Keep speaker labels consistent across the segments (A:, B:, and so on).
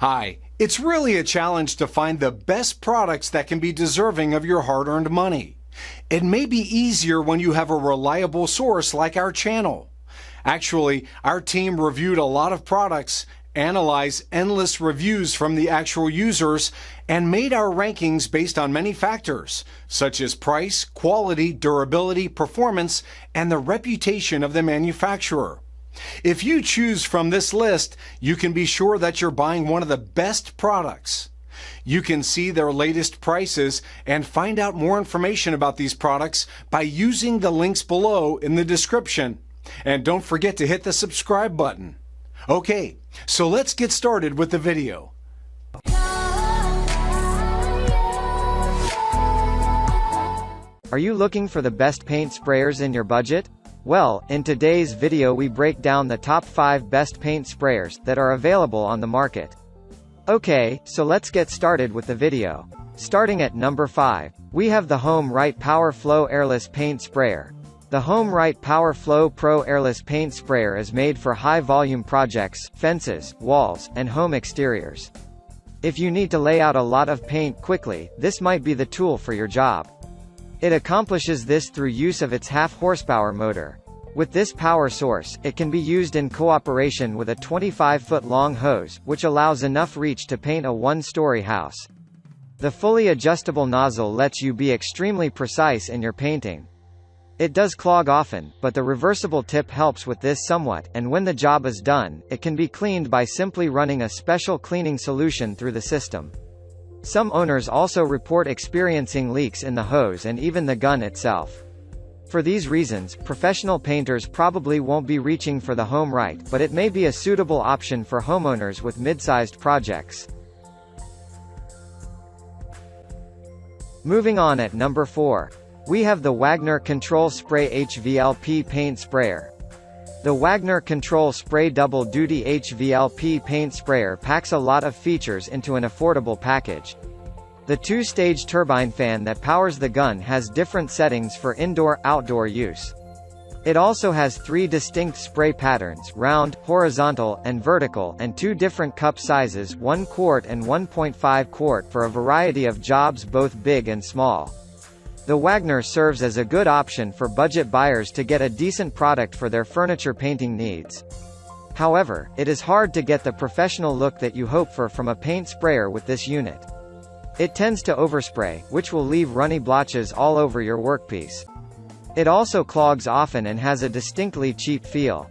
A: Hi, it's really a challenge to find the best products that can be deserving of your hard-earned money. It may be easier when you have a reliable source like our channel. Actually, our team reviewed a lot of products, analyzed endless reviews from the actual users, and made our rankings based on many factors, such as price, quality, durability, performance, and the reputation of the manufacturer. If you choose from this list, you can be sure that you're buying one of the best products. You can see their latest prices and find out more information about these products by using the links below in the description. And don't forget to hit the subscribe button. Okay, so let's get started with the video.
B: Are you looking for the best paint sprayers in your budget? Well, in today's video we break down the top 5 best paint sprayers that are available on the market. Okay, so let's get started with the video. Starting at number 5, we have the HomeRight Power Flow Airless Paint Sprayer. The HomeRight Power Flow Pro Airless Paint Sprayer is made for high-volume projects, fences, walls, and home exteriors. If you need to lay out a lot of paint quickly, this might be the tool for your job. It accomplishes this through use of its half-horsepower motor. With this power source, it can be used in cooperation with a 25-foot-long hose, which allows enough reach to paint a one-story house. The fully adjustable nozzle lets you be extremely precise in your painting. It does clog often, but the reversible tip helps with this somewhat, and when the job is done, it can be cleaned by simply running a special cleaning solution through the system. Some owners also report experiencing leaks in the hose and even the gun itself. For these reasons, professional painters probably won't be reaching for the HomeRight, but it may be a suitable option for homeowners with mid-sized projects. Moving on at number 4. We have the Wagner Control Spray HVLP Paint Sprayer. The Wagner Control Spray Double Duty HVLP Paint Sprayer packs a lot of features into an affordable package. The two-stage turbine fan that powers the gun has different settings for indoor-outdoor use. It also has 3 distinct spray patterns: round, horizontal, and vertical, and 2 different cup sizes, 1 quart and 1.5 quart, for a variety of jobs both big and small. The Wagner serves as a good option for budget buyers to get a decent product for their furniture painting needs. However, it is hard to get the professional look that you hope for from a paint sprayer with this unit. It tends to overspray, which will leave runny blotches all over your workpiece. It also clogs often and has a distinctly cheap feel.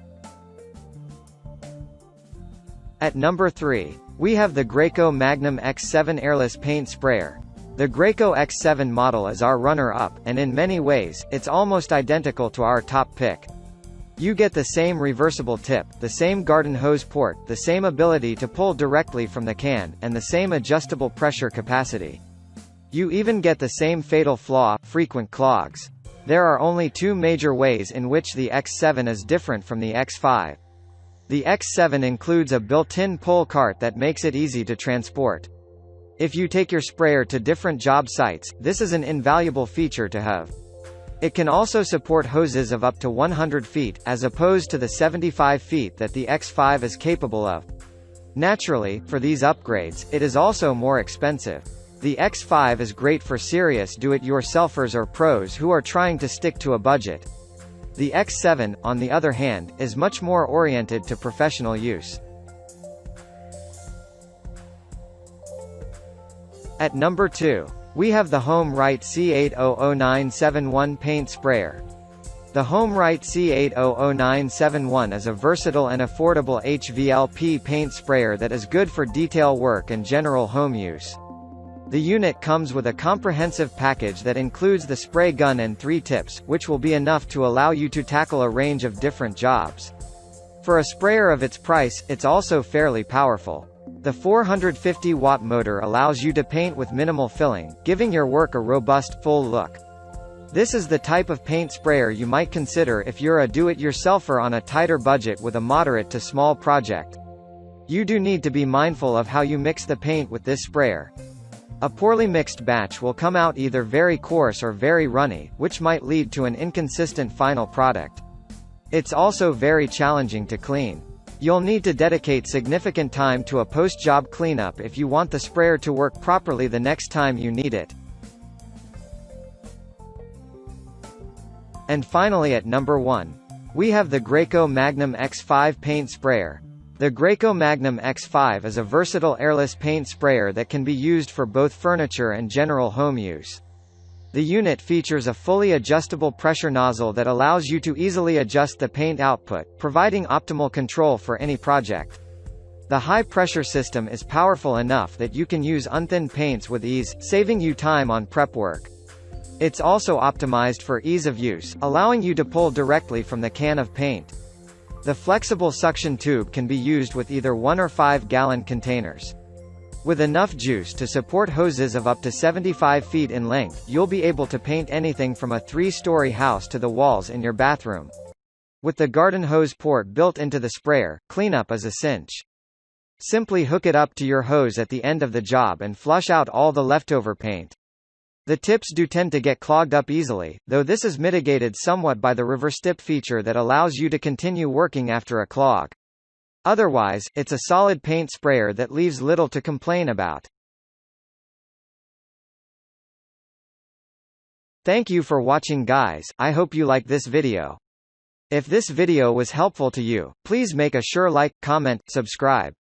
B: At number 3, we have the Graco Magnum X7 Airless Paint Sprayer. The Graco X7 model is our runner-up, and in many ways, it's almost identical to our top pick. You get the same reversible tip, the same garden hose port, the same ability to pull directly from the can, and the same adjustable pressure capacity. You even get the same fatal flaw, frequent clogs. There are only 2 major ways in which the X7 is different from the X5. The X7 includes a built-in pull cart that makes it easy to transport. If you take your sprayer to different job sites, this is an invaluable feature to have. It can also support hoses of up to 100 feet, as opposed to the 75 feet that the X5 is capable of. Naturally, for these upgrades, it is also more expensive. The X5 is great for serious do-it-yourselfers or pros who are trying to stick to a budget. The X7, on the other hand, is much more oriented to professional use. At number 2, we have the HomeRight C800971 Paint Sprayer. The HomeRight C800971 is a versatile and affordable HVLP paint sprayer that is good for detail work and general home use. The unit comes with a comprehensive package that includes the spray gun and 3 tips, which will be enough to allow you to tackle a range of different jobs. For a sprayer of its price, it's also fairly powerful. The 450-watt motor allows you to paint with minimal filling, giving your work a robust, full look. This is the type of paint sprayer you might consider if you're a do-it-yourselfer on a tighter budget with a moderate to small project. You do need to be mindful of how you mix the paint with this sprayer. A poorly mixed batch will come out either very coarse or very runny, which might lead to an inconsistent final product. It's also very challenging to clean. You'll need to dedicate significant time to a post-job cleanup if you want the sprayer to work properly the next time you need it. And finally at number 1. We have the Graco Magnum X5 paint sprayer. The Graco Magnum X5 is a versatile airless paint sprayer that can be used for both furniture and general home use. The unit features a fully adjustable pressure nozzle that allows you to easily adjust the paint output, providing optimal control for any project. The high-pressure system is powerful enough that you can use unthinned paints with ease, saving you time on prep work. It's also optimized for ease of use, allowing you to pull directly from the can of paint. The flexible suction tube can be used with either 1 or 5 gallon containers. With enough juice to support hoses of up to 75 feet in length, you'll be able to paint anything from a 3-story house to the walls in your bathroom. With the garden hose port built into the sprayer, cleanup is a cinch. Simply hook it up to your hose at the end of the job and flush out all the leftover paint. The tips do tend to get clogged up easily, though this is mitigated somewhat by the reverse tip feature that allows you to continue working after a clog. Otherwise, it's a solid paint sprayer that leaves little to complain about. Thank you for watching guys, I hope you like this video. If this video was helpful to you, please make a sure like, comment, subscribe.